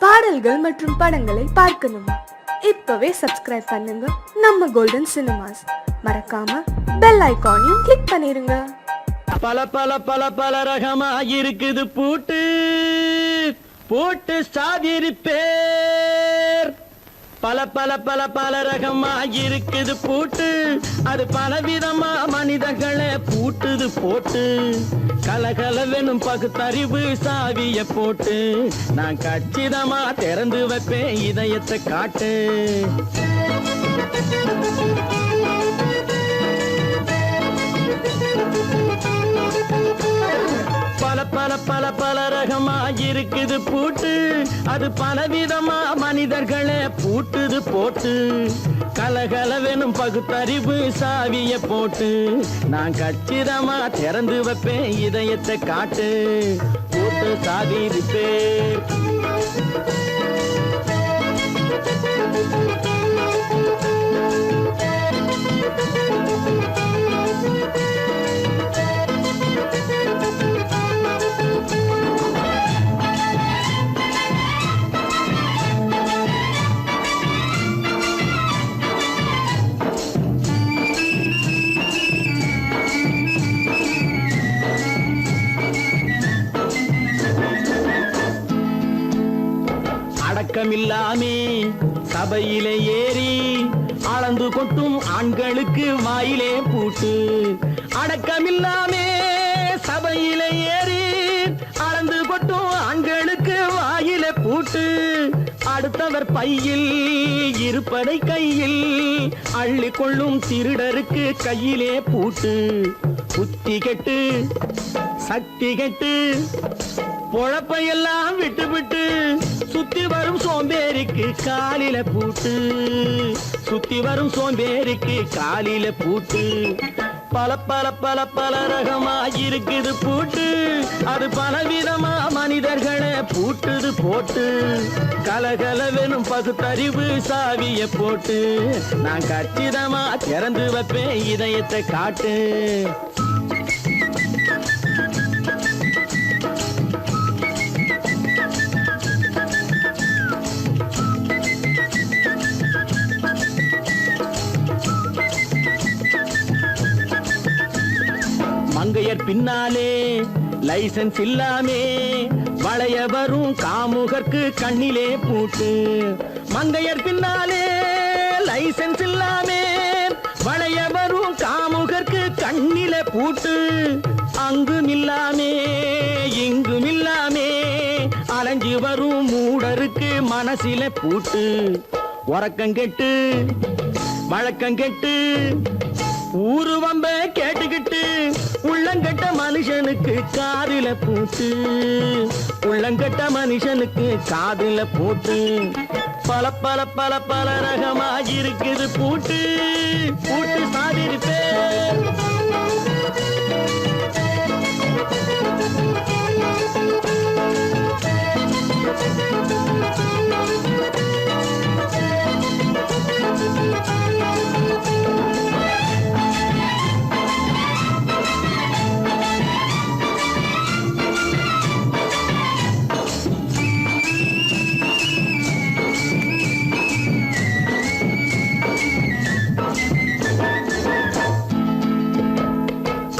பாடல்கள் மற்றும் படங்களை பார்க்கணுமா? இப்பவே சப்ஸ்கிரைப் பண்ணுங்க நம்ம கோல்டன் சினிமாஸ். மறக்காம பெல் ஐகானையும் கிளிக் பண்ணிருங்க. பல பல பல பல ரகமா இருக்குது பூட்டு பூட்டு சாதிரி பேர். பல பல பல பல ரகமா இருக்குது பூட்டு, அது பலவிதமா மனிதர்களை பூட்டுது போட்டு. கலகலவெனும் பகுத்தறிவு சாவிய போட்டு, நான் கச்சிதமா திறந்து வைப்பேன் இதயத்தை காட்டு. பல பல பல பல ரகமா இருக்குது பூட்டு, அது பலவிதமா மனிதர்களை பூட்டுது போட்டு. கலகலவெனும் பகுத்தறிவு சாவிய போட்டு, நான் கச்சிதமா திறந்து வைப்பேன் இதயத்தை காட்டு. பூட்டு சாவி பேர். அடக்கமில்லாமே சபையிலே ஏறி அளந்து கொட்டும் ஆண்களுக்கு வாயிலே பூட்டு. அடக்கமில்லாமே சபையிலே ஏறி அளந்து கொட்டும் ஆண்களுக்கு வாயிலே பூட்டு. அடுத்தவர் பையில் இருப்பதை கையில் அள்ளி கொள்ளும் திருடருக்கு கையிலே பூட்டு. புத்தி கெட்டு சக்தி கெட்டு பொழப்பையெல்லாம் விட்டு விட்டு சுத்தி வரும் சோம்பேறிக்கு காலில பூட்டு. சுத்தி வரும் சோம்பேறிக்கு காலில பூட்டு. பல பல பல பல ரகமா இருக்குது பூட்டு, அது பலவிதமா மனிதர்களை பூட்டுது போட்டு. கலகலவெனும் பகுத்தறிவு சாவிய போட்டு, நான் கச்சிதமா திறந்து வைப்பேன் இதயத்தை காட்டு. மங்கையர் பின்னாலே லைசன்ஸ் இல்லாமே வளைய வரும் காமுகர்க்கு கண்ணிலே பூட்டு. மங்கையர் பின்னாலே லைசன்ஸ் இல்லாமே வளைய வரும் காமுகர்க்கு கண்ணிலே பூட்டு. அங்கும் இல்லாமே இங்கும் இல்லாமே அலைஞ்சு வரும் மூடருக்கு மனசில பூட்டு. உறக்கம் கெட்டு வழக்கம் கெட்டு ஊரு வம்ப கேட்டுக்கிட்டு உள்ளங்கட்ட மனுஷனுக்கு காதில பூட்டு. உள்ளங்கட்ட மனுஷனுக்கு காதில பூட்டு. பல பல பல பல ரகமா இருக்குது பூட்டு பூட்டு சாதிரி பேர்.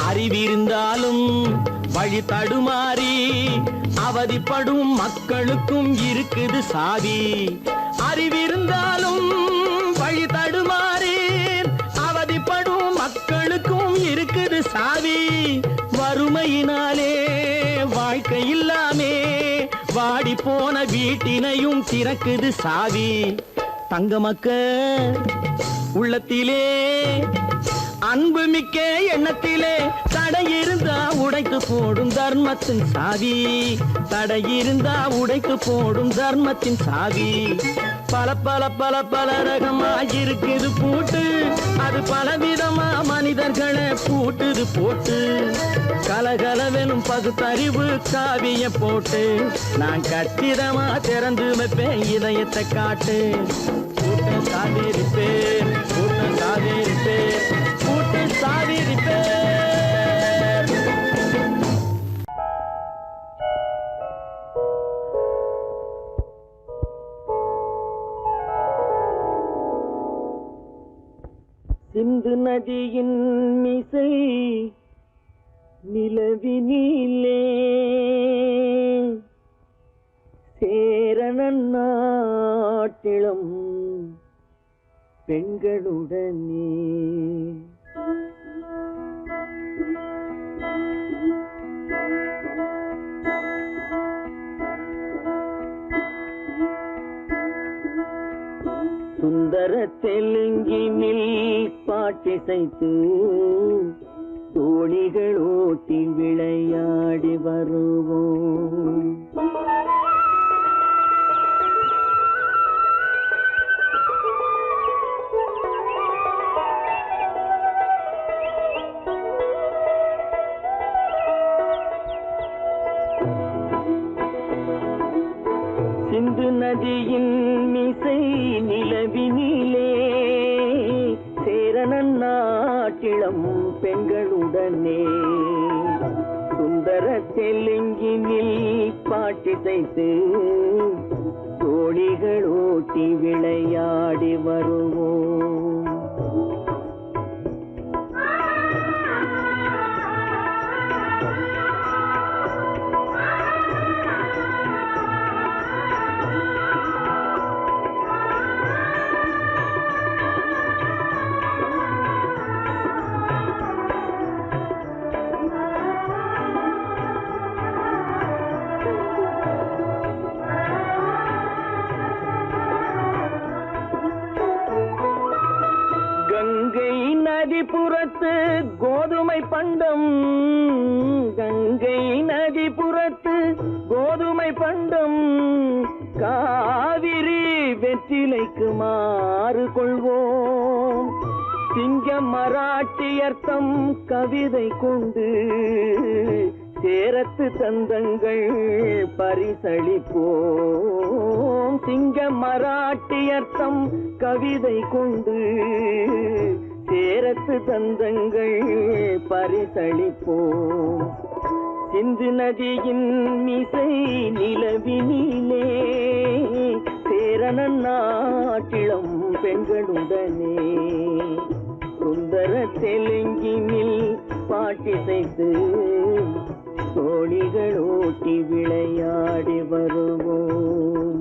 அறிவிருந்தாலும் வழி தடுமாறி அவதிப்படும் மக்களுக்கும் இருக்குது சாவி. அறிவிருந்தாலும் வழி தடுமாறி அவதிப்படும் மக்களுக்கும் இருக்குது சாவி. வறுமையினாலே வாழ்க்கை இல்லாமே வாடி போன வீட்டினையும் திறக்குது சாவி. தங்க மக்க உள்ளத்திலே அன்பு மிக்க எண்ணத்திலே தடை இருந்தா உடைத்து போடும் தர்மத்தின் சாவி. தடை இருந்தா உடைத்து போடும் தர்மத்தின் சாவி. பல பல பல பல ரகமா இருக்குது பூட்டு, அது பலவிதமா மனிதர்களை பூட்டுது போட்டு. கலகலவெனும் பகுத்தறிவு சாவிய போட்டு, நான் கச்சிதமா திறந்து வைப்பேன் இதயத்தை காட்டு. பூட்டு சாவிரி பேர். பூட்டு சாவிரி பேர். பூட்டு சாவிரி பேர். சிந்து நதியின் மிசை நிலவினிலே சேரணன் நாட்டிளம் பெண்களுடனே சுந்தர தெலுங்கினில் பாட்டிசைத்து தோணிகள் ஓட்டி விளையாடி வருவோம். சிந்து நதியின் மிசை நிலவினிலே சேரணன் நாட்டிளம் பெண்களுடனே சுந்தர தெலுங்கினில் பாட்டிசைத்து தோணிகள் ஓட்டி விளையாடி வருவோம். கங்கை நதிபுறத்து கோதுமை பண்டம், கங்கை நதிபுறத்து கோதுமை பண்டம், காவிரி வெற்றிலைக்கு மாறு கொள்வோம். சிங்க மராட்டியர்த்தம் கவிதை கொண்டு சேரத்து தந்தங்கள் பரிசளிப்போம். சிங்க மராட்டியர்த்தம் கவிதை கொண்டு சேரத்து தந்தங்கள் பரிசளிப்போம். சிந்து நதியின் மிசை நிலவினிலே சேரணன் நாட்டிளம் பெண்களுடனே சுந்தர தெலுங்கினில் பாட்டிசைத்து தோணிகள் ஓட்டி விளையாடி வருவோம்.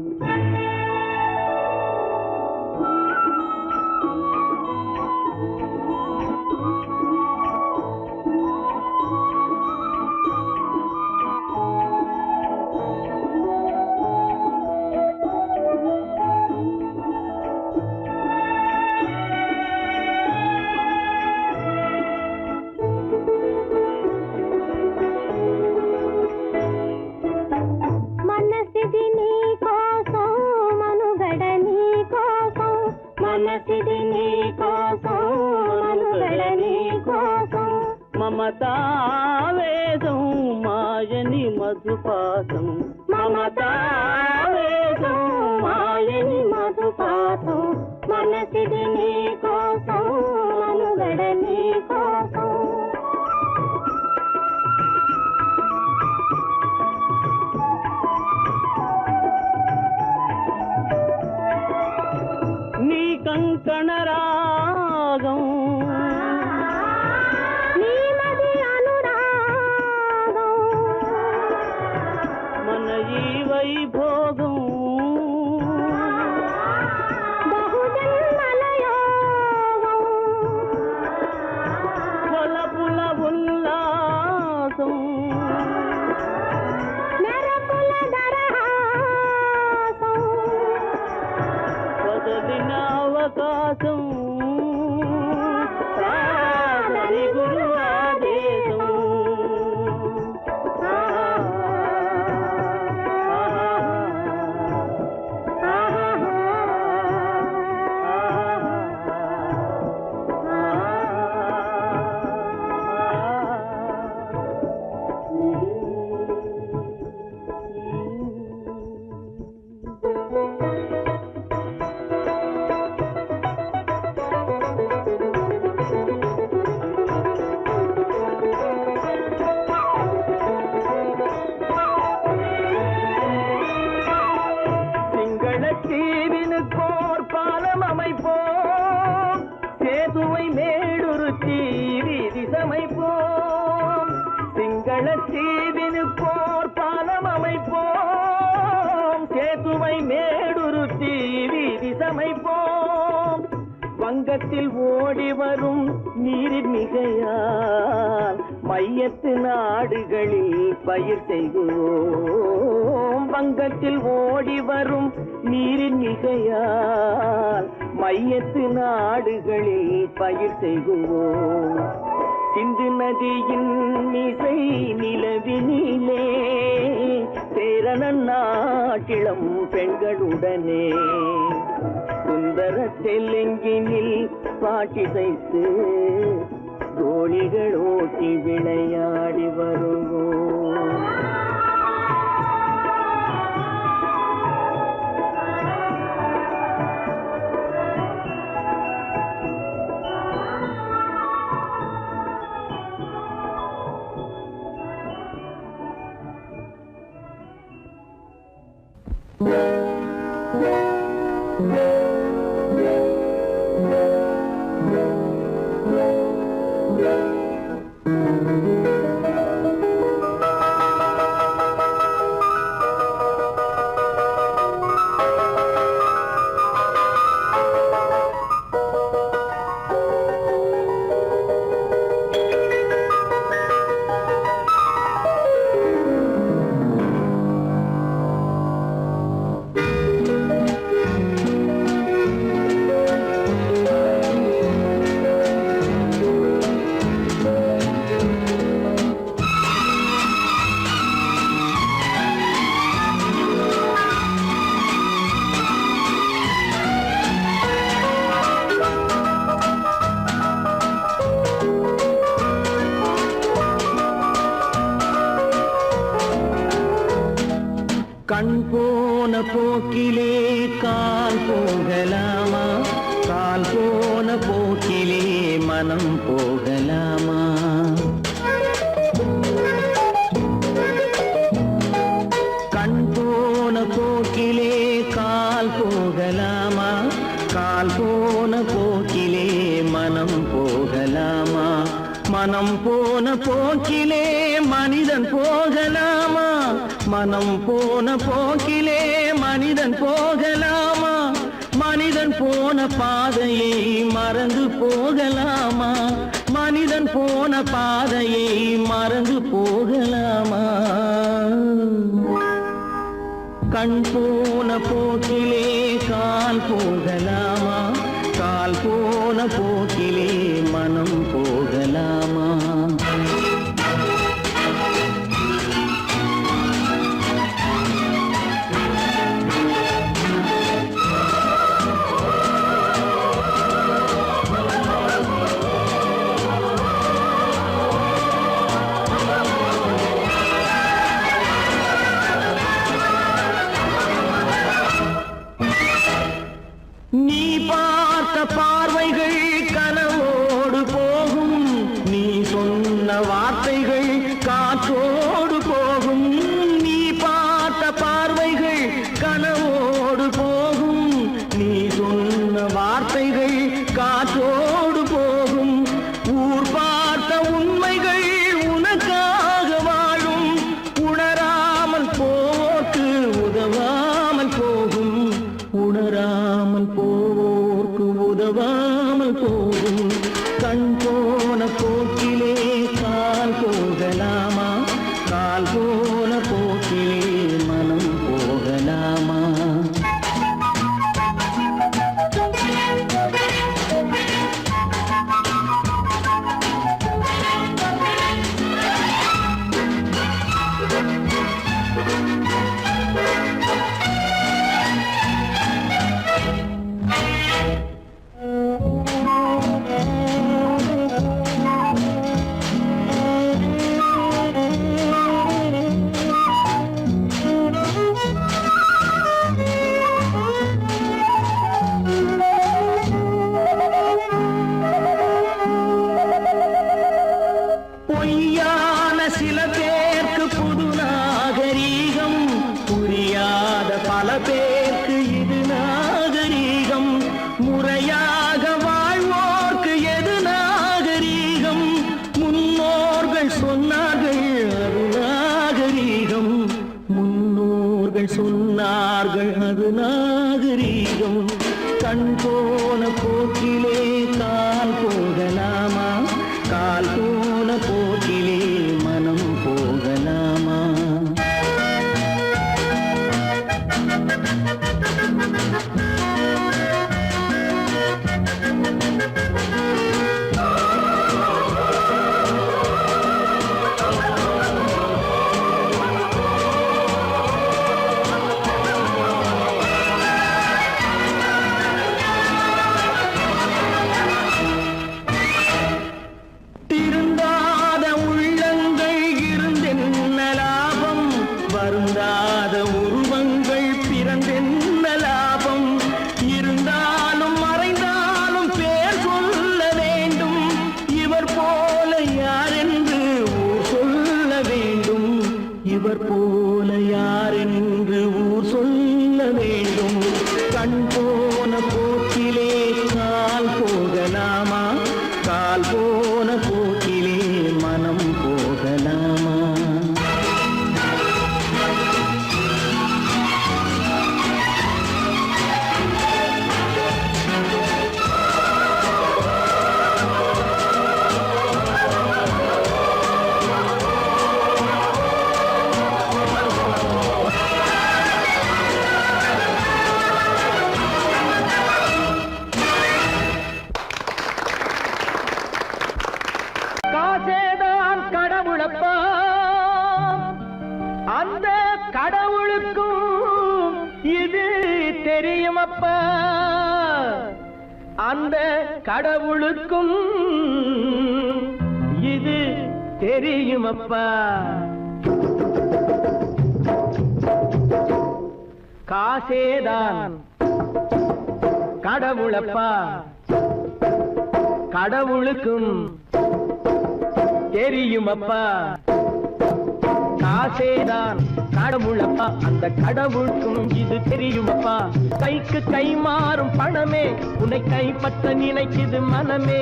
మమతావేదం మాయని మధుపాతం, మమతావేదం మాయని మధుపాతం, మనసిది నీ కోసం మనుగడ నీ కోసం. నీ కంకణ రాగం వైభోగం బహుజన్మలయోగం కొలపుల ఉల్లాసం మెరపుల దరహాసం వదలిన అవకాశం மேற்குவை மேடுருத்தி வீதி சமைப்போம். வங்கத்தில் ஓடி வரும் நீரின் மிகையால் மையத்து நாடுகளில் பயிர் செய்கிறோம். வங்கத்தில் ஓடி வரும் நீரின் மிகையால் மையத்து நாடுகளில் பயிர் செய்கிறோம். சிந்து நதியின் மிசை நிலவினிலே சேரணன் நாட்டிளம் பெண்களுடனே சுந்தர தெலுங்கினில் பாட்டிசைத்து தோழிகள் ஓட்டி விளையாடி வருவோம். கண் போன போக்கிலே கால் போகலாமா? கால் போன போக்கிலே மனம் போகலாமா? கண் போன போக்கிலே கால் போகலாமா? கால் போன போக்கிலே மனம் போகலாமா? மனம் போன போக்கிலே மனிதன் போகலாமா? மனம் போன போக்கிலே மனிதன் போகலாமா? மனிதன் போன பாதையை மறந்து போகலாமா? மனிதன் போன பாதையை மறந்து போகலாமா? கண் போன போக்கிலே கால் போகலாமா? கால் போன போக்கிலே மனம் போகலாமா? நீ பார்த்த பார்வைகள் கனவோடு போகும். நீ சொன்ன வார்த்தைகள் காற்றோடு போகும். நீ பார்த்த பார்வைகள் கனவோடு போகும். நீ சொன்ன வார்த்தைகள் காற்றோடு போகும். ஊர் பார்த்த உண்மைகள் உனக்காக வாழும். உணராமல் போக்கு உதவாமல் போகும். உணராமல் போவோர்க்கு உதவாமல் அது நாகரீகம். கண் போன போக்கிலே கால் போகலாமா, கால் போன போக்கிலே மனம் போகலாமா? திருந்தாத உள்ளங்கள் இருந்தென்ன லாபம், வருந்தாத உருவங்கள் பிறந்தென்ன லாபம்? இருந்தாலும் மறைந்தாலும் பேர் சொல்ல வேண்டும், இவர் போல யாரென்று ஊர் சொல்ல வேண்டும், இவர் போல யாரென்று ஊர் சொல்ல வேண்டும். கண் போன போக்கிலே கால் போகலாமா, கால் போன போக்கிலே மனம் போகலாமா? காசேதான் கடவுளப்பா, அந்த கடவுளுக்கும் இது தெரியுமப்பா, அந்த கடவுளுக்கும் இது தெரியுமப்பா. காசேதான் கடவுளப்பா, கடவுளுக்கும் தெரியுமப்பா. காசேதான் கடவுளப்பா, அந்த கடவுளுக்கும் இது தெரியுமப்பா. கைக்கு கை மாறும் பணமே உன்னை கைப்பற்ற நினைக்குது மனமே,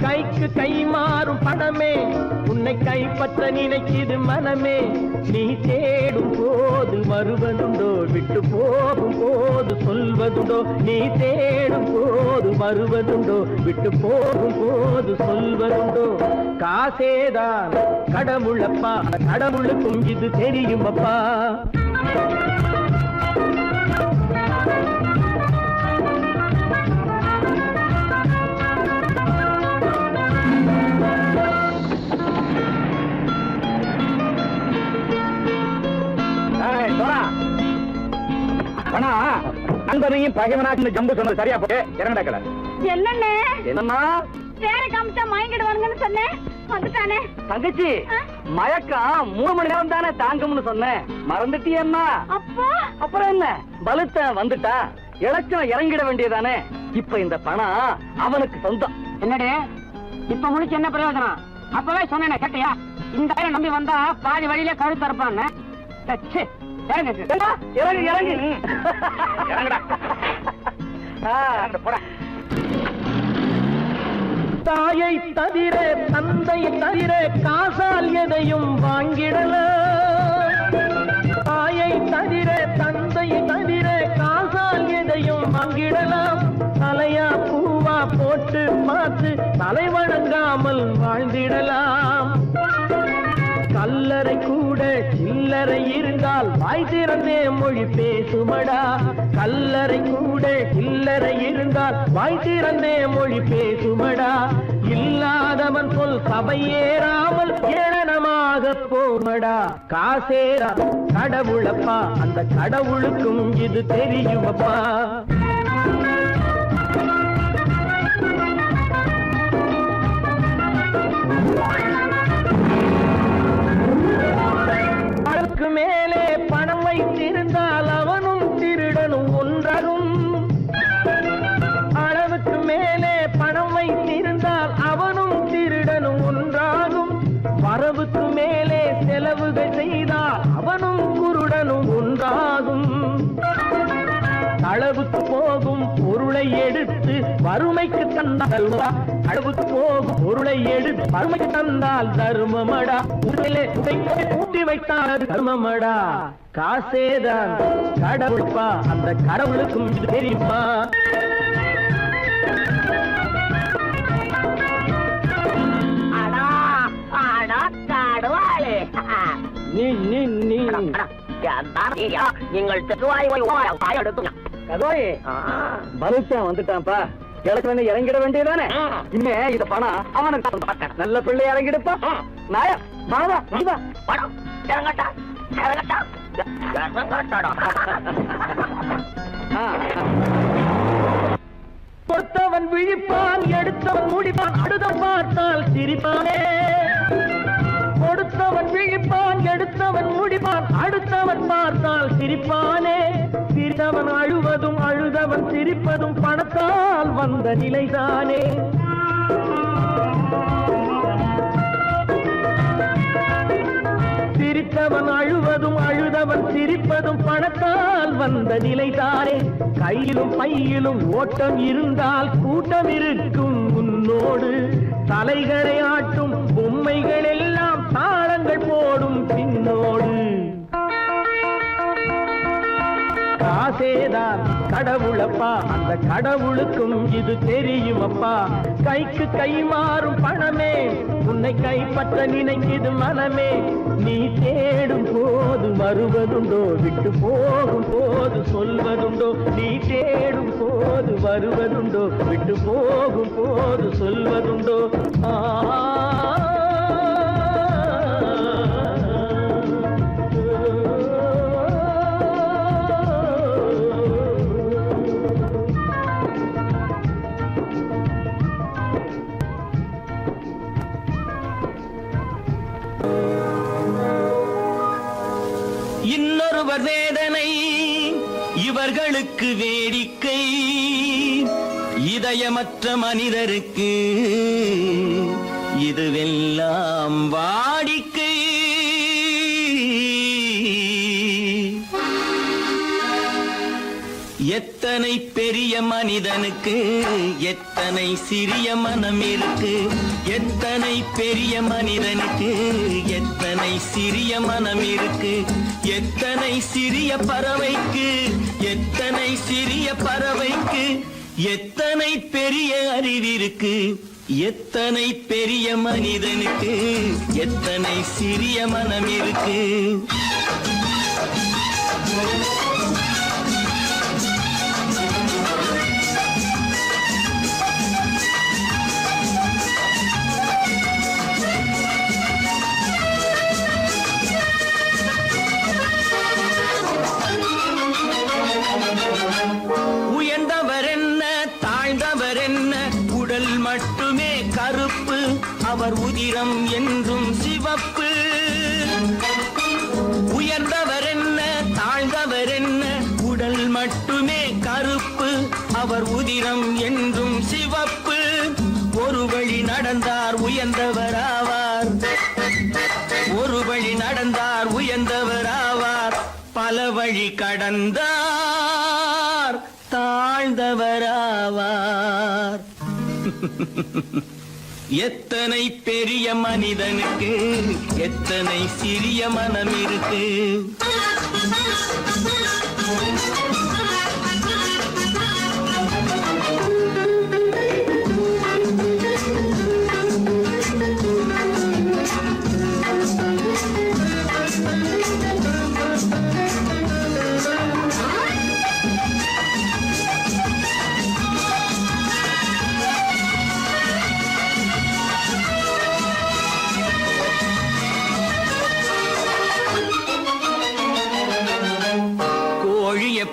கைக்கு கை மாறும் பணமே உன்னை கைப்பற்ற நினைக்குது மனமே. நீ தேடும் போது வருவதுண்டோ, விட்டு போகும் போது சொல்வதுண்டோ, நீ தேடும் போது வருவதுண்டோ, விட்டு போகும் போது சொல்வதுண்டோ. காசேதான் கடவுளப்பா, கடவுளுக்கும் இது தெரியுமப்பா. நண்பனையும் பகைவனாக்கு ஜம்பு சொன்னது சரியா போட்டு இறங்கடக்கல. என்னண்ணே என்னம்மா பேரை காமிச்சா மயங்கிடுவானுங்கன்னு சொன்னேன், வந்துட்டானே. தங்கச்சி, மயக்கம் 3 மணி நேரம் தானே தாங்கும்னு சொன்னேன், மறந்துட்டியம்மா? அப்போ அப்புறம் என்ன, பலுத்த வந்துட்டா இலச்சம் இறங்கிட வேண்டியதானே. இப்ப இந்த பணம் அவனுக்கு சொந்தம். என்னடி இப்ப முடிச்சு என்ன பிரயோஜனம்? அப்பவே சொன்னேனே கேட்டியா? இந்த ஆயிரம் நம்பி வந்தா பாதி வழியிலே கழுத்து அறுப்பான்னு. இறங்கு இறங்கு இறங்குடா. போடா. தாயை தவிர தந்தையை தவிர காசால் எதையும் வாங்கிடலாம், தாயை தவிர தந்தையை தவிர காசால் எதையும் வாங்கிடலாம். தலையா பூவா போட்டு பார்த்து தலை வணங்காமல் வாழ்ந்திடலாம். கல்லறை கூட சில்லறை இருந்தால் வாய் திறந்தே மொழி பேசுமடா, கல்லறை கூட சில்லறை இருந்தால் வாய் திறந்தே மொழி பேசுமடா. இல்லாதவன் சொல் சபையேறாமல் ஏளனமாக போமடா. காசேரா கடவுளப்பா, அந்த கடவுளுக்கும் இது தெரியுமப்பா. அளவுக்கு மேலே பணம் வைத்திருந்தால் அவனும் திருடனும் ஒன்றாகும், அளவுக்கு மேலே பணம் வைத்திருந்தால் அவனும் திருடனும் ஒன்றாகும். வரவுக்கு மேலே செலவுகள் செய்தால் அவனும் குருடனும் ஒன்றாகும். அளவுக்கு போகும் பொருளை எடுத்து வறுமைக்கு தந்தால் அளவுக்கு போகும் பொருளை எடுத்து வறுமைக்கு தந்தால் தர்மமடா உடலே கூட்டி வைத்தால் அது தர்மமடா காசேதான் கடவுள்பா அந்த கடவுளுக்கும் இது தெரியுமா நீ நீ நீ நீங்கள் கதோய் பலுத்தான் வந்துட்டான்ப்பா இலக்கணம் இறங்கிட வேண்டியதானே இனிமே இந்த பணம் அவனுக்கு நல்ல பிள்ளை இறங்கிடுப்பா நாயா மாதா மாதா படம் இறங்கட்டா இறங்கட்டா கொடுத்தவன் விழிப்பான் எடுத்தவன் முடிப்பான் அடுத்தவன் பார்த்தால் சிரிப்பானே கொடுத்தவன் விழிப்பான் எடுத்தவன் முடிப்பான் அடுத்தவன் பார்த்தால் சிரிப்பானே சிரித்தவன் அழுவதும் அழுதவன் சிரிப்பதும் பணத்தால் வந்த நிலைதானே சிரித்தவன் அழுவதும் அழுதவன் சிரிப்பதும் பணத்தால் வந்த நிலைதானே கையிலும் பையிலும் ஓட்டம் இருந்தால் கூட்டம் இருக்கும் உன்னோடு தலைகளை ஆட்டும் பொம்மைகள் எல்லாம் தாளங்கள் போடும் பின்னோடு காசேதான் கடவுளப்பா அந்த கடவுளுக்கும் இது தெரியுமப்பா கைக்கு கை மாறும் பணமே உன்னை கைப்பற்ற நினைக்குது மனமே நீ தேடும் போது வருவதுண்டோ விட்டு போகும் போது சொல்வதுண்டோ நீ தேடும் போது வருவதுண்டோ விட்டு போகும் போது சொல்வதுண்டோ இன்னொருவர் வேதனை இவர்களுக்கு வேடிக்கை இதயமற்ற மனிதருக்கு இதுவெல்லாம் வாடிக்கை எத்தனை பெரிய மனிதனுக்கு எத்தனை சிறிய மனம் இருக்கு எத்தனை பெரிய மனிதனுக்கு எத்தனை சிறிய மனம் இருக்கு எத்தனை சிறிய பறவைக்கு எத்தனை சிறிய பறவைக்கு எத்தனை பெரிய அறிவிருக்கு எத்தனை பெரிய மனிதனுக்கு எத்தனை சிறிய மனம் இருக்கு உயர்ந்தவர் என்ன தாழ்ந்தவர் என்ன உடல் மட்டுமே கருப்பு அவர் உதிரம் என்றும் சிவப்பு உயர்ந்தவர் என்ன தாழ்ந்தவர் என்ன உடல் மட்டுமே கருப்பு அவர் உதிரம் என்றும் சிவப்பு ஒரு வழி நடந்தார் உயர்ந்தவர் ஆவார் ஒரு வழி நடந்தார் உயர்ந்தவர் ஆவார் பல வழி கடந்தார் தாழ்ந்தவராவார் எத்தனை பெரிய மனிதனுக்கு எத்தனை சிறிய மனம் இருக்கு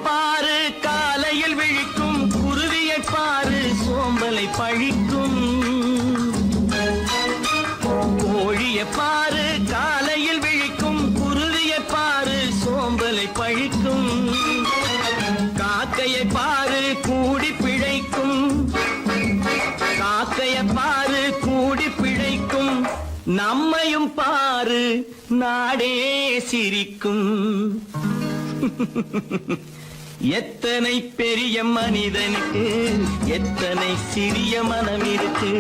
பாரு காலையில் விழிக்கும் குருவியை பாரு சோம்பலை பழிக்கும் கோழியை பாரு காலையில் விழிக்கும் குருவியை பாரு சோம்பலை பழிக்கும் காக்கையை பாரு கூடி பிழைக்கும் காக்கையை பாரு கூடி பிழைக்கும் நம்மையும் பாரு நாடே சிரிக்கும் எத்தனை பெரிய மனிதனுக்கு எத்தனை சிறிய மனம் இருக்கு.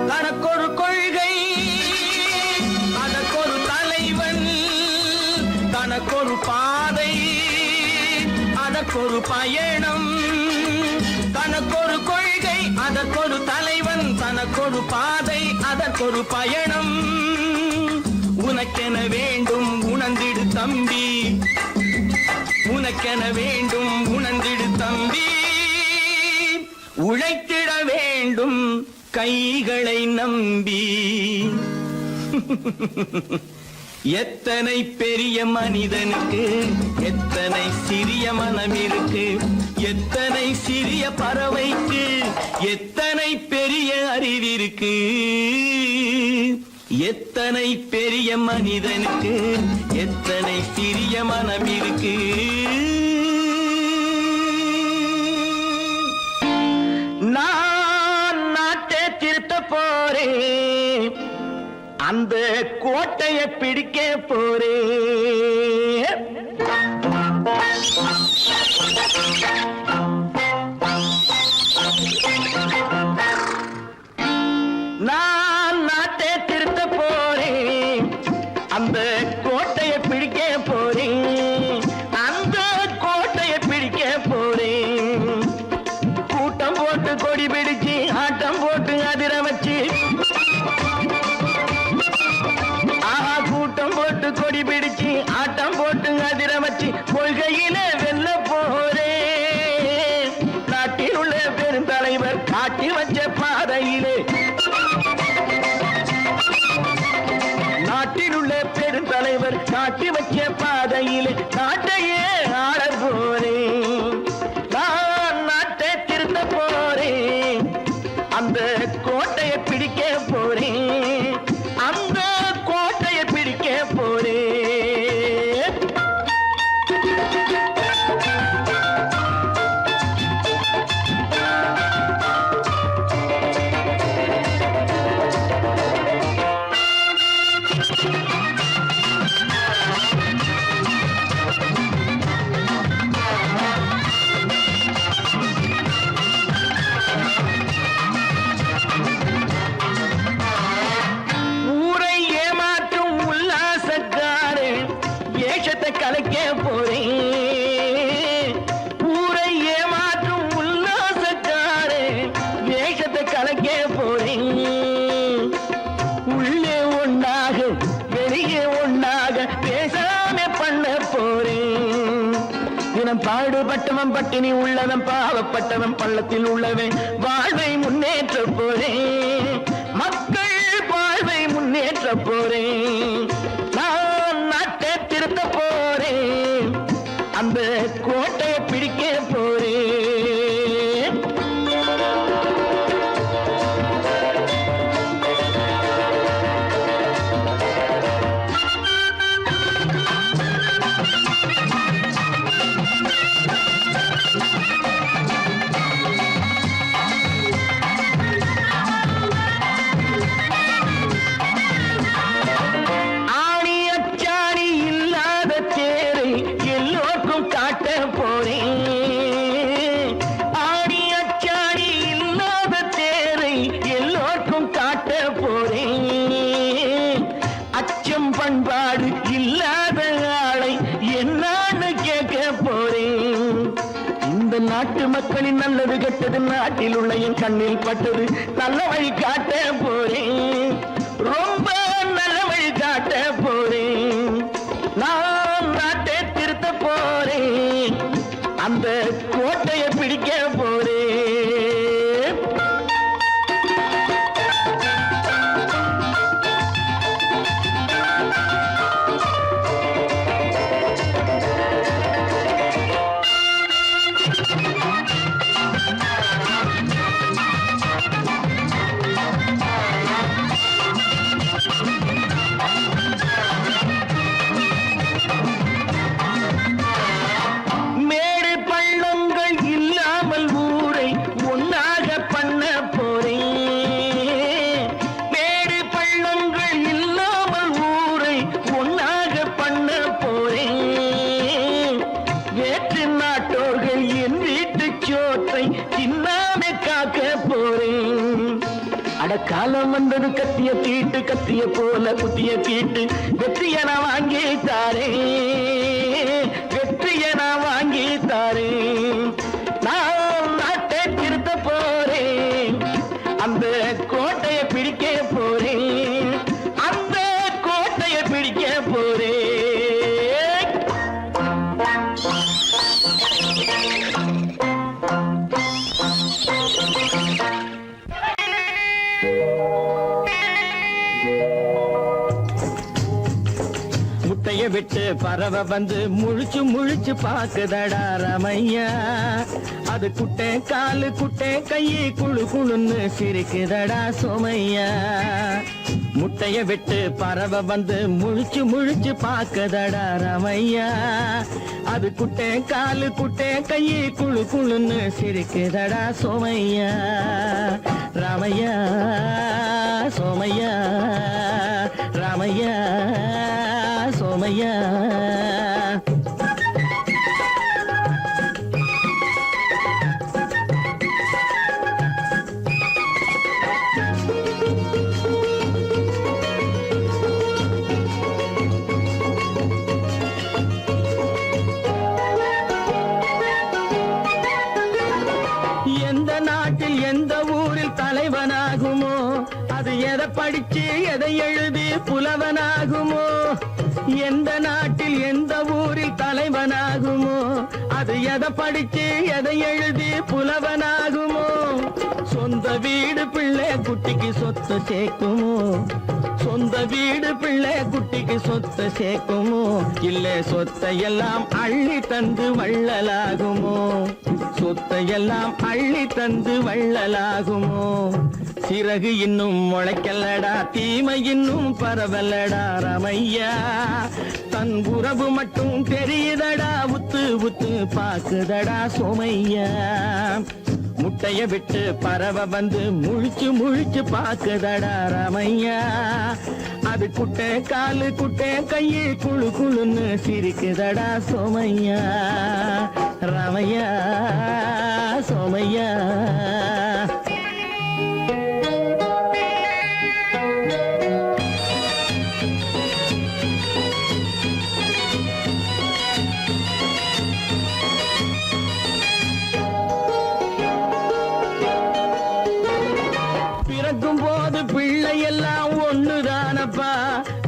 தனக்கொரு கொள்கை, அதற்கொரு தலைவன், தனக்கொரு பாதை, அதற்கொரு பயணம். தனக்கொரு கொள்கை, அதற்கொரு தலைவன், தனக்கொரு பாதை, அதற்கொரு பயணம். உனக்கென வேண்டும் உணர்ந்திடு தம்பி, உனக்கென வேண்டும் உணர்ந்திடு தம்பி. உழைத்திட வேண்டும் கைகளை நம்பி. எத்தனை பெரிய மனிதனுக்கு எத்தனை சிறிய மனம் இருக்கு. எத்தனை சிறிய பறவைக்கு எத்தனை பெரிய அறிவிருக்கு. எத்தனை பெரிய மனிதனுக்கு எத்தனை சிறிய மனம் இருக்கு. நான் நாட்டை திருத்த போறேன், அந்த கோட்டையை பிடிக்க போறேன். நான் நாட்டை திருத்த போறேன், அந்த கோட்டையை பிடிக்க போறேன். அந்த கோட்டையை பிடிக்க போறேன். கூட்டம் போட்டு கொடி பிடிச்சு ஆட்டம் போட்டு அதிர வச்சு, ஆஹா கூட்டம் போட்டு கொடி பிடிச்சு ஆட்டம் போட்டு அதிர வச்சு கொள்கையில வெல்ல போறேன். நாட்டில் உள்ள பெருந்தலைவர் காட்டி வச்ச பாதையிலே, நாட்டில் உள்ள பெருந்தலைவர் காட்டி வச்ச பாதையிலே நாட்டையே ஆள போறேன். நான் நாட்டை திருத்த போறேன், அந்த கோட்டையை பிடிக்க போறேன். அந்த கோட்டையை பிடிக்க போறேன். ஊரை ஏமாற்றும் உல்லாசக்காரே ஏஷத்தை கலைக்க போறேன். ஊரை ஏமாற்றும் உல்லாசக்காரே ஏஷத்தை கலைக்க போறேன். உள்ளே ஒன்றாக வெளியே ஒன்றாக பேசாம பண்ண போறேன். தினம் பாடுபட்டவன் பட்டினி உள்ளவன் பாவப்பட்டவன் பள்ளத்தில் உள்ளவன் வாழ்வை முன்னேற்ற போறேன். மக்கள் வாழ்வை முன்னேற்ற போறேன். நான் நாட்டை திருத்த போறேன், அந்த கோட்டையை பிடிக்க போறேன். ஆணி அச்சாணி இல்லாத தேரை எல்லோருக்கும் காட்ட போறேன். ஆணி அச்சாணி இல்லாத தேரை எல்லோருக்கும் காட்ட போறேன். அச்சம் பண்பாடு இல்லாத ஆளை என்னான்னு கேட்க போறேன். இந்த நாட்டு மக்களின் நல்லது கெட்டது நாட்டில் உள்ள என் கண்ணில் பட்டது. நல்ல வழி காட்ட போறேன், ரொம்ப நல்ல வழி காட்ட போறேன். நான் நாட்டை திருத்த போறேன், அந்த கோட்டையை பிடிக்க போறேன். அட காலம் வந்தது கத்திய தீட்டு கத்திய போல குத்திய தீட்டு வெற்றிய நான் வாங்கி தாரே வெற்றிய நான் வாங்கி தாரே நான் நாட்டை திருத்த போறேன் அந்த கோட்டையை பிடிக்க போறேன் அந்த கோட்டையை பிடிக்க போறேன் முட்டைய விட்டு பறவை வந்து முழிச்சு முழிச்சு பாக்குதடா ரமையா அது குட்டை காலு குட்டை கையை குழு குழுன்னு சிரிக்குதடா சோமையா முட்டைய விட்டு பறவை வந்து முழிச்சு முழிச்சு பாக்குதடா ரமையா அது குட்டை காலு குட்டை கையை குழு குழுன்னு சிரிக்குதடா சோமையா ராமையா சோமையா ராமையா சோமையா எந்த நாட்டில் எந்த ஊரில் தலைவனாகுமோ அது எதை படிச்சு எதை எழுதி புலவனாகுமோ எந்த நாட்டில் எந்த ஊரில் தலைவனாகுமோ அது எதை படிச்சு எதை எழுதி புலவனாகுமோ சொந்த வீடு பிள்ளை குட்டிக்கு சொத்து சேர்க்குமோ சொந்த வீடு பிள்ளை குட்டிக்கு சொத்து சேர்க்குமோ இல்ல சொத்தை எல்லாம் அள்ளி தந்து வள்ளலாகுமோ சொத்தை எல்லாம் அள்ளி தந்து வள்ளலாகுமோ சிறகு இன்னும் முளைக்கல்லடா தீமை இன்னும் பரவல்லடா ரமையா தன் உறவு மட்டும் தெரியுதடா உத்து உத்து பாக்குதடா சோமையா முட்டைய விட்டு பறவை வந்து முழிச்சு முழிச்சு பாக்குதடா ரமையா அது குட்டை காலு குட்டை கையை குழு குழுன்னு சிரிக்குதடா சோமையா ரமையா சோமையா பிறக்கும் போது பிள்ளை எல்லாம் ஒண்ணுதானப்பா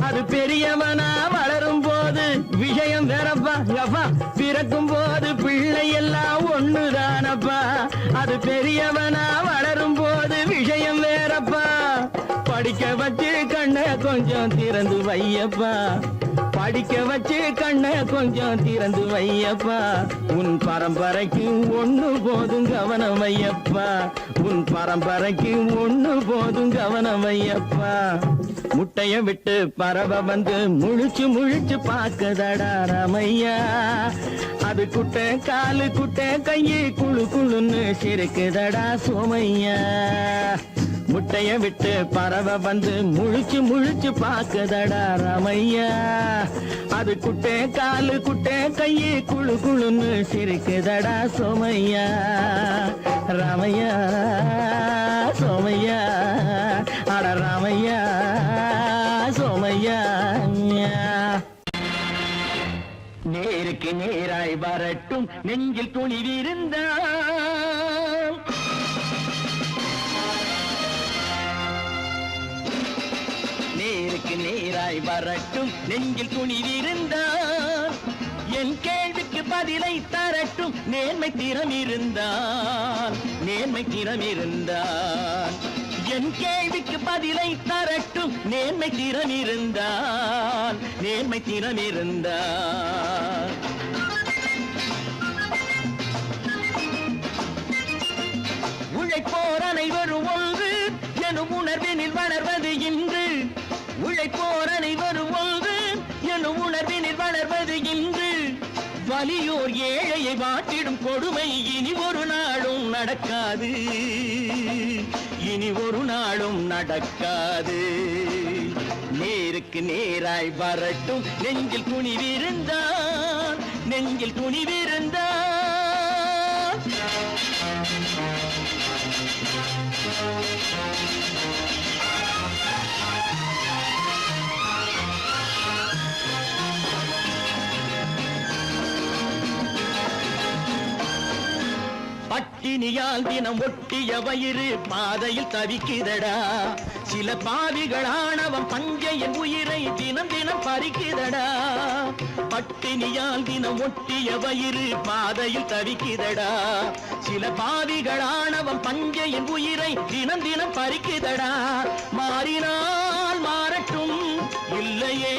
அது பெரியவனா வளரும் போது விஷயம் வேறப்பா அப்பா பிறக்கும் போது பிள்ளை எல்லாம் ஒண்ணுதானப்பா அது பெரியவனா வளரும் போது விஷயம் வேறப்பா படிக்க வச்சு கண்ணை கொஞ்சம் திறந்து வையப்பா படிக்க வச்சு கண்ணை கொஞ்சம் திறந்து வையப்பா உன் பரம்பரைக்கு ஒண்ணு போதும் கவனம் வையப்பா உன் பரம்பரைக்கு ஒண்ணு போதும் கவனம் வையப்பா முட்டைய விட்டு பறவை வந்து முழிச்சு முழிச்சு பாக்குதடா ரமையா அது குட்டை காலு குட்டை கையை குழு குழுன்னு சிரிக்குதடா சோமையா முட்டைய விட்டு பறவை வந்து முழிச்சு முழிச்சு பாக்குதடா ரமையா அது குட்டை காலு குட்டை கையை குழு குழுன்னு சிரிக்குதடா சோமையா ராமையா சோமையா அட ராமையா சோமையா நேருக்கு நேராய் வரட்டும் நெஞ்சில் துணிவிருந்தான் நேருக்கு நேராய் வரட்டும் நெஞ்சில் துணிவிருந்தான் என் கேள்விக்கு பதிலை தரட்டும் நேர்மை திறம் இருந்தான் நேர்மை திறம் இருந்தான் என் கேள்விக்கு பதிலை தரட்டும் நேர்மை திறம் இருந்தான் நேர்மை திறம் இருந்தான் உழைப்போர் அனைவரும் ஒன்று எனும் உணர்வினில் வளர்வது இன்று உழைப்போர் அனைவரும் ஒன்று எனும் உணர்வினில் வளர்வது இன்று வலியோர் ஏழையை வாட்டிடும் கொடுமை இனி ஒரு நாளும் நடக்காது இனி ஒரு நாளும் நடக்காது நேருக்கு நேராய் வரட்டும் நெஞ்சில் துணிவிருந்தான் நெஞ்சில் துணிவிருந்தான் பட்டினியால் தினம் ஒட்டிய வயிறு பாதையில் தவிக்குதடா. சில பாவிகளானவன் பஞ்சையின் உயிரை தினம் தினம் பறிக்குதடா. பட்டினியால் தினம் ஒட்டிய வயிறு பாதையில் தவிக்குதடா. சில பாவிகளானவன் பஞ்சையின் உயிரை தினம் தினம் பறிக்குதடா. மாறினால் மாறட்டும், இல்லையே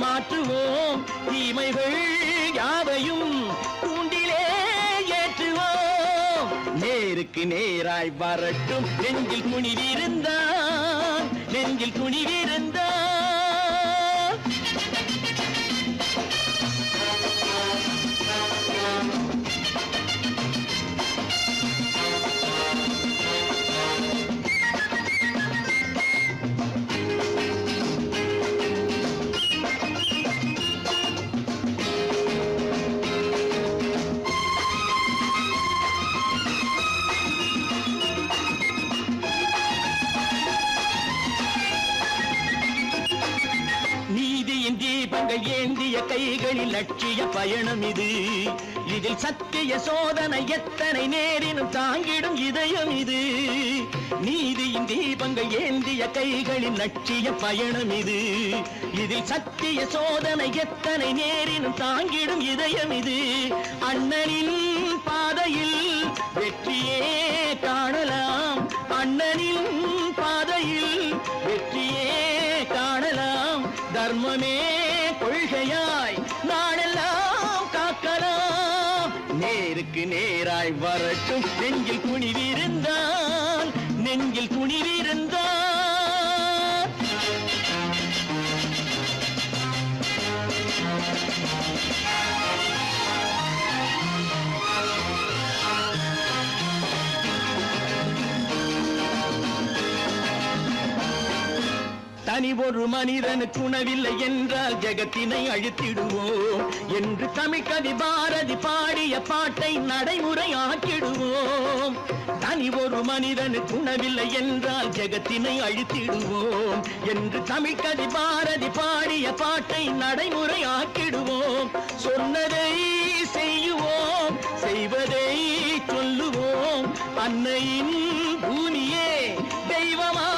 மாற்றுவோம். தீமைகள் யாவையும் தூண்டிலே ஏற்றுவோம். நேருக்கு நேராய் வரட்டும், நெஞ்சில் துணிவிருந்தான், நெஞ்சில் துணிவிருந்தான். நீதியின் தீபங்கள் ஏந்திய கைகளில் லட்சிய பயணம் இது. இதில் சத்திய சோதனை எத்தனை நேரினும் தாங்கிடும் இதயம் இது. நீதியின் தீபங்கள் ஏந்திய கைகளில் லட்சிய பயணம் இது. இதில் சத்திய சோதனை எத்தனை நேரினும் தாங்கிடும் இதயம் இது. அண்ணனின் பாதையில் வெற்றியே காணலாம், அண்ணனின் பாதையில் வெற்றியே காணலாம். தர்மமே கொள்கையாய் நாடெல்லாம் காக்கலாம். நேருக்கு நேராய் வரட்டும், நெஞ்சில் துணிவிருந்தான், நெஞ்சில் துணிவிருந்தான். தனி ஒரு மனிதனுக்கு உணவில்லை என்றால் ஜெகத்தினை அழித்திடுவோம் என்று தமிழ் கவி பாரதி பாடிய பாட்டை நடைமுறை ஆக்கிடுவோம். தனி ஒரு மனிதனுக்கு உணவில்லை என்றால் ஜெகத்தினை அழித்திடுவோம் என்று தமிழ் கவி பாரதி பாடிய பாட்டை நடைமுறை ஆக்கிடுவோம். சொன்னதை செய்யுவோம், செய்வதை சொல்லுவோம். அன்னையின் பூமியே தெய்வமா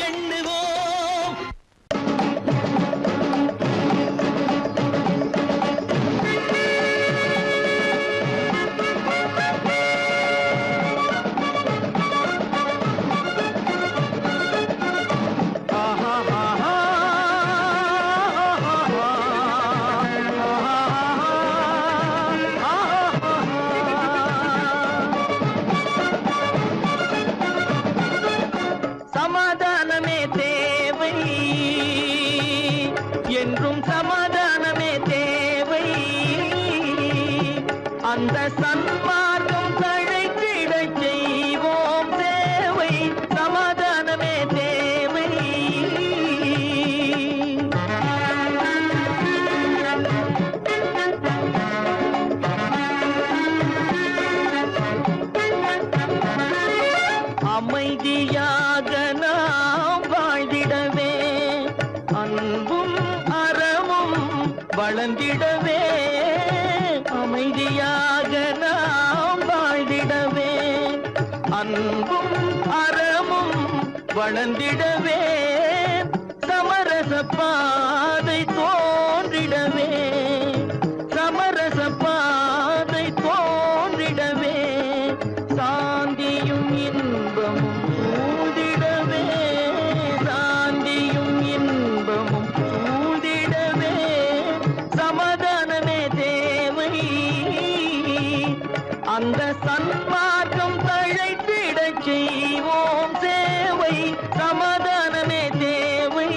எண்ணுவோம். சமாதானமே தேவை, என்றும் சமாதானமே தேவை. அந்த சன்மார்க்கம் தழைத்திடச் செய்வோம் சேவை. சமாதானமே தேவை. அமைதியாக நாம் வாழ்ந்திடவே, அன்பும் அறமும் வளர்ந்திடவே. அமைதியாக நாம் வாழ்ந்திடவே, அன்பும் அறமும் வளர்ந்திடவே. சமரச பாதை தோன்றிடவே, சமரச பாதை தோன்றிடவே. சாந்தியும் இன்பமும் சூழ்ந்திடவே, சாந்தியும் இன்பமும் சூழ்ந்திடவே. சமாதானமே தேவை, அந்த சன்மார்க்கம் தழைத்திடச் செய்வோம் சேவை. சமாதானமே தேவை.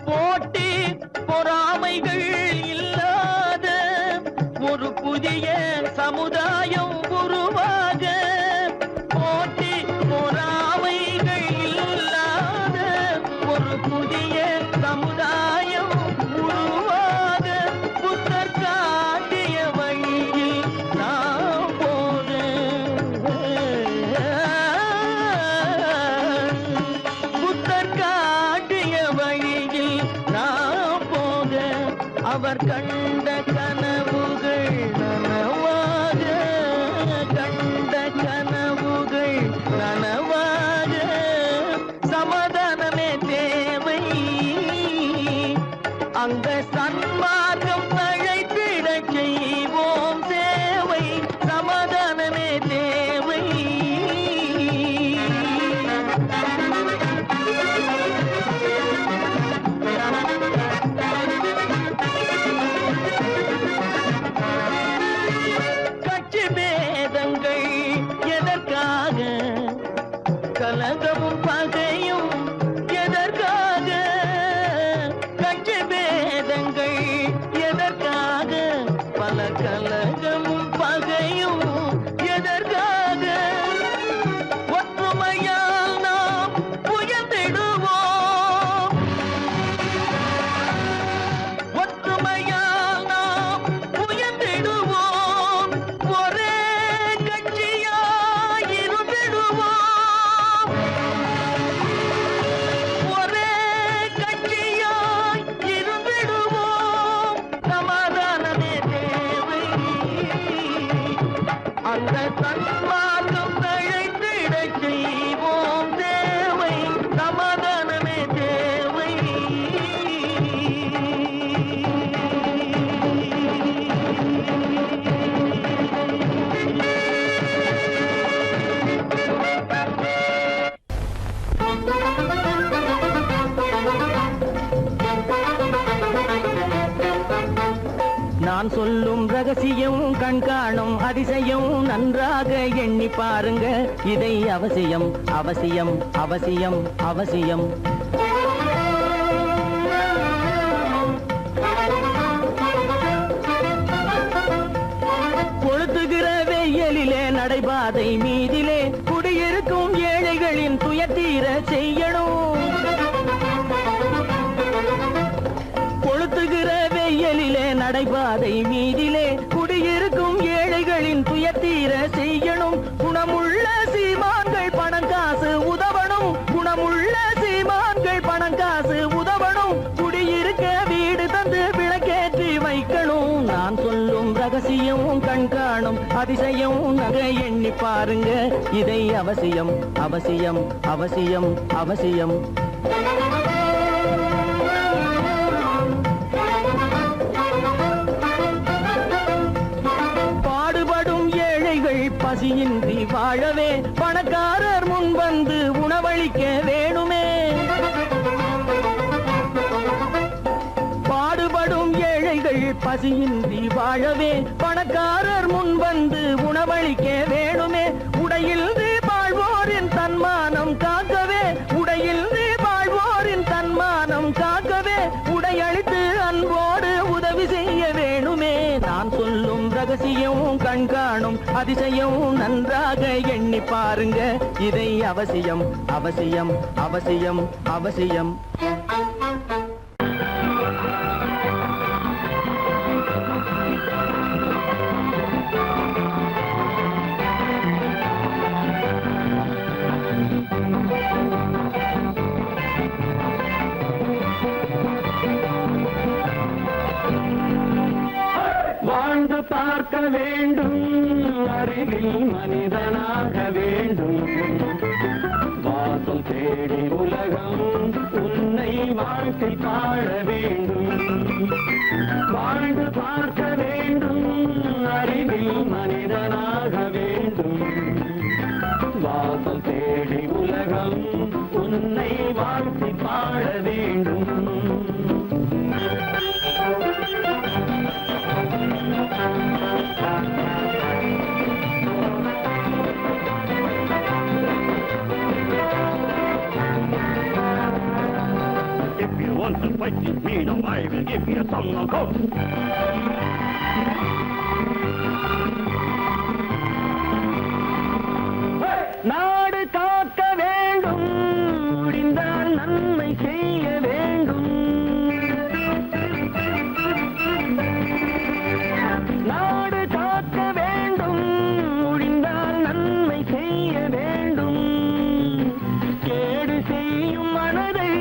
போட்டி பொறாமைகள் இல்லாத ஒரு புதிய சமுதாயம் உருவாக. போட்டி பொறாமைகள் அவர் கண்ட கனவுகள் நனவாக, கண்ட கனவுகள் நனவாக, சமாதானமே தேவை. அந்த சன்மார்க்கம் தழைத்திடச் செய்வோம் சேவை, சமாதானமே தேவை. கட்சி பேதங்கள் எதற்காக, கலகமும் பகையும் எதற்காக, கட்சி பேதங்கள் எதற்காக, பல கலகமும் பகையும் எதற்காக, ஒற்றுமையால் நாம் உயர்ந்திடுவோம், ஒற்றுமையால் நாம் உயர்ந்திடுவோம், ஒரே கட்சியாய் இருந்திடுவோம், ஒரே கட்சியாய் இருந்திடுவோம், சமாதானமே தேவை. அந்த சன்மார்க்கம் தழைத்திடச் செய்வோம் தேவை, சமாதானமே தேவை. நான் சொல்லும் ரகசியம் கண்காணும் அதிசயம் நன்றாக எண்ணி பாருங்க, இதை அவசியம் அவசியம் அவசியம் அவசியம். கொளுத்துகிற வெயிலிலே நடைபாதை மீதிலே குடியிருக்கும் ஏழைகளின் துயத்தீர செய்யணும். கொளுத்துகிற வெயிலிலே நடைபாதை மீதிலே குடியிருக்கும் ஏழைகளின் துயத்தீர செய்யணும். குணமுள்ள சீமான்கள் பணம் காசு உதவணும், குணமுள்ள சீமான்கள் பணம் காசு உதவணும், குடியிருக்க வீடு தந்து விளக்கேற்றி வைக்கணும். நான் சொல்லும் ரகசியம் கண்காணும் அதிசயம் நகை எண்ணி பாருங்க, இதை அவசியம் அவசியம் அவசியம் அவசியம். பாடுபடும் ஏழைகள் பசியின்றி வாழவே பணக்காரர் முன் வந்து உணவளிக்க வேணுமே. பாடுபடும் ஏழைகள் பசியின்றி வாழவே பணக்காரர் முன் வந்து உணவளிக்க வேணுமே. உடையில் வாழ்வோரின் தன்மானம் காக்கவே, உடையில் வாழ்வோரின் தன்மானம் காக்கவே, உடையளித்து அன்போடு உதவி செய்ய வேணுமே. நான் சொல்லும் ரகசியம் கண்காணும் அதிசயம் நன்றாக எண்ணி பாருங்க, இதை அவசியம் அவசியம் அவசியம் அவசியம். வாழ்ந்து பார்க்க வேண்டும், அறிவில் மனிதனாக வேண்டும், வாசல் தேடி உலகம் உன்னை வாழ்க்கை பாட வேண்டும். வாழ்ந்து பார்க்க வேண்டும், அறிவில் மனிதனாக வேண்டும், வாசல் தேடி உலகம் உன்னை வாழ்க்கை பாட வேண்டும். If you want to fight with me, now I will give you a song of hope. நாடு காக்க வேண்டும், முடிந்தால் நன்மை செய்ய வேண்டும். நாடு காக்க வேண்டும், முடிந்தால் நன்மை செய்ய வேண்டும். கேடு செய்யும் மனதை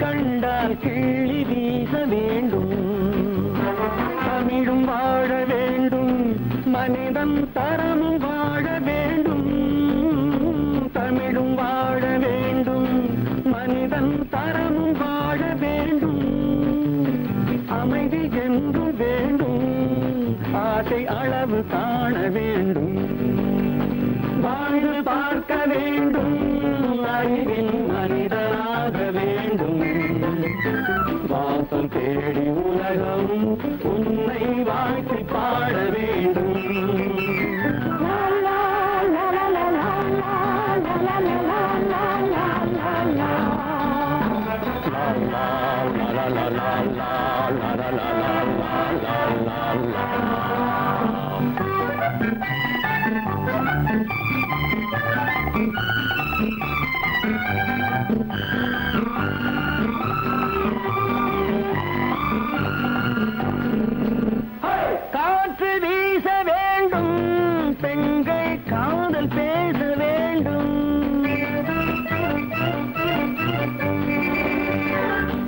கண்டால் கிள்ளி வீச வேண்டும். கனவு காண வேண்டும், வாழ்ந்து பார்க்க வேண்டும், அறிவில் மனிதனாக வேண்டும், வாசம் தேடி உலகம் உன்னை வாழ்த்தி பாட வேண்டும். காற்று வீச வேண்டும், பெண்கள் காதல் பேச வேண்டும்,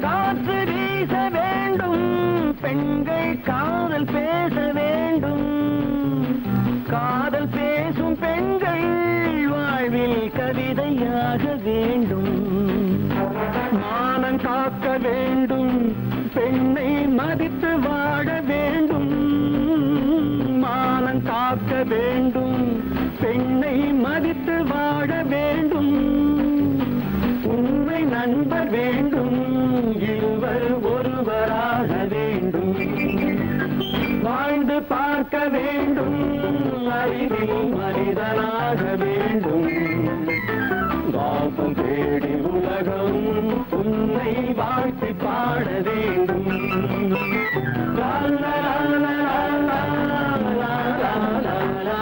காற்று வீச வேண்டும், பெண்கள் காதல் பேச வேண்டும், காதல் பேசும் பெண்கள் வாழ்வில் கவிதையாக வேண்டும், மானம் காக்க வேண்டும், பெண்ணை மதித்து வாழ வேண்டும், மானம் காக்க வேண்டும், பெண்ணை மதித்து வாழ வேண்டும், உண்மை நண்பர் வேண்டும், இருவர் ஒருவராக வேண்டும், வாழ்ந்து பார்க்க வேண்டும், அறிவில் மனிதனாக வேண்டும், வாசம் தேடி உலகம் உன்னை வாழ்த்தி பாட வேண்டும். லா, லா, லா, லா, லா, லா, லா, லா, லா,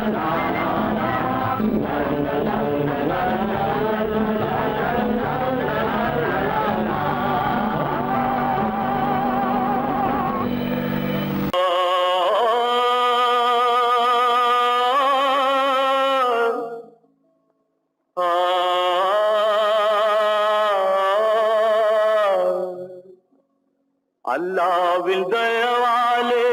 லா, அல்லாவின் தயவாலே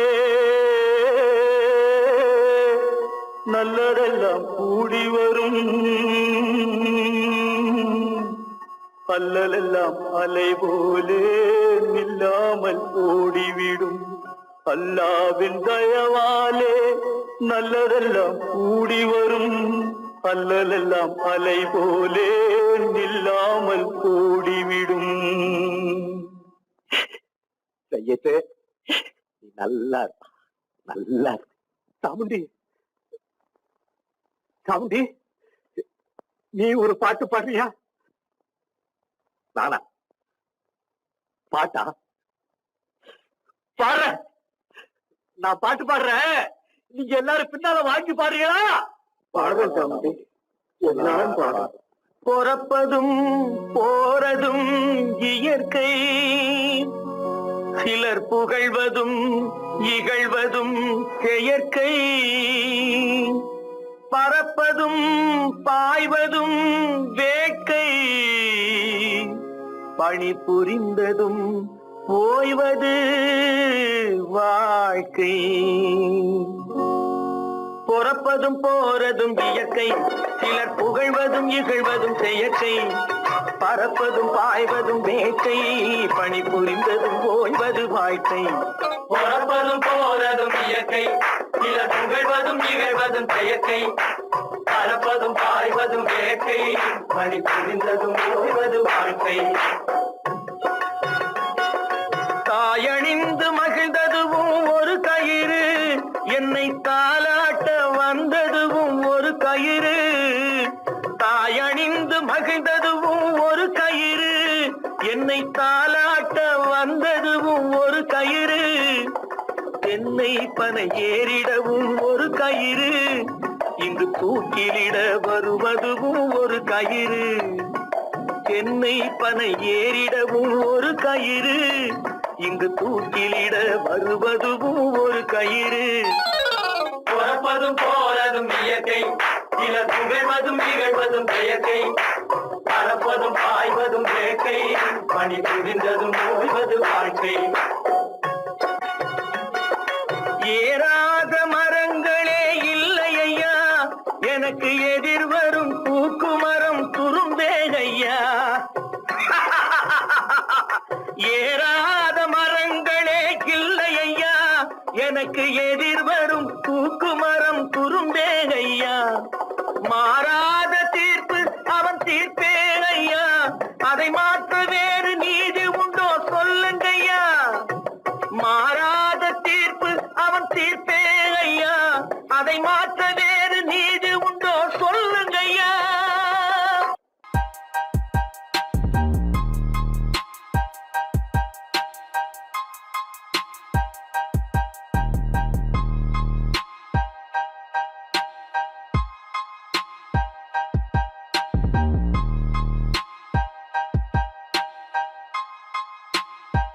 நல்லதெல்லாம் கூடி வரும், அல்லலெல்லாம் அலை போலே நில்லாமல் ஓடிவிடும், அல்லாவின் தயவாலே நல்லதெல்லாம் கூடி வரும், அல்லலெல்லாம் அலை போலே நில்லாமல் ஓடிவிடும். செய்யட்டு நல்லா நல்லா சாமுண்டி, சாமுண்டி நீ ஒரு பாட்டு பாடுறியா? நானா பாட்டா பாடுற? நான் பாட்டு பாடுறேன், நீங்க எல்லாரும் பின்னால வாங்கி பாடுறீங்களா? பாடுறேன் சாமுண்டி, எல்லாரும் பாடுற. பிறப்பதும் போறதும் இயற்கை, சிலர் புகழ்வதும் இகழ்வதும் செயற்கை, பறப்பதும் பாய்வதும் வேட்கை, பணி புரிந்ததும் ஓய்வது வாழ்க்கை. பிறப்பதும் போறதும் இயற்கை, சிலர் புகழ்வதும் இகழ்வதும் செயற்கை, பறப்பதும் பாய்வதும் வேட்கை, பணி புரிந்ததும் ஓய்வது வாழ்க்கை. பிறப்பதும் போறதும் இயற்கை, சிலர் புகழ்வதும் இகழ்வதும் செயற்கை, பறப்பதும் பாய்வதும் வேட்கை, பணி புரிந்ததும் ஓய்வது வாழ்க்கை. தாயணிந்து மகிழ்ந்ததுவும் ஒரு கயிறு, என்னை தாலாட்ட வந்ததுவும் ஒரு கயிறு, தாயணிந்து மகிழ்ந்ததுவும் ஒரு கயிறு, என்னை தாலாட்ட வந்ததுவும் ஒரு கயிறு, என்னை பனை ஏறிடவும் ஒரு கயிறு, இங்கு தூக்கிலிட வருவதுவும் ஒரு கயிறு, என்னை பனை ஏறிடவும் ஒரு கயிறு, இங்கு தூக்கிலிட வருவதுவும் ஒரு கயிறு. பிறப்பதும் போறதும் இயற்கை, சிலர் புகழ்வதும் இகழ்வதும் செயற்கை, பறப்பதும் பாய்வதும் வேட்கை, பணி புரிந்ததும் ஓய்வது வாழ்க்கை. ஏறாத மரங்களே இல்லை ஐயா, எனக்கு எதிர்வரும் பூக்குமரம் துரும்பேகையா. ஏறாத மரங்களே இல்லை ஐயா, எனக்கு எதிர் வரும் தூக்குமரம் குறும்பே ஐயா மாறாத தீர்ப்பு அவன் தீர்ப்பே ஐயா அதை மாற்றவே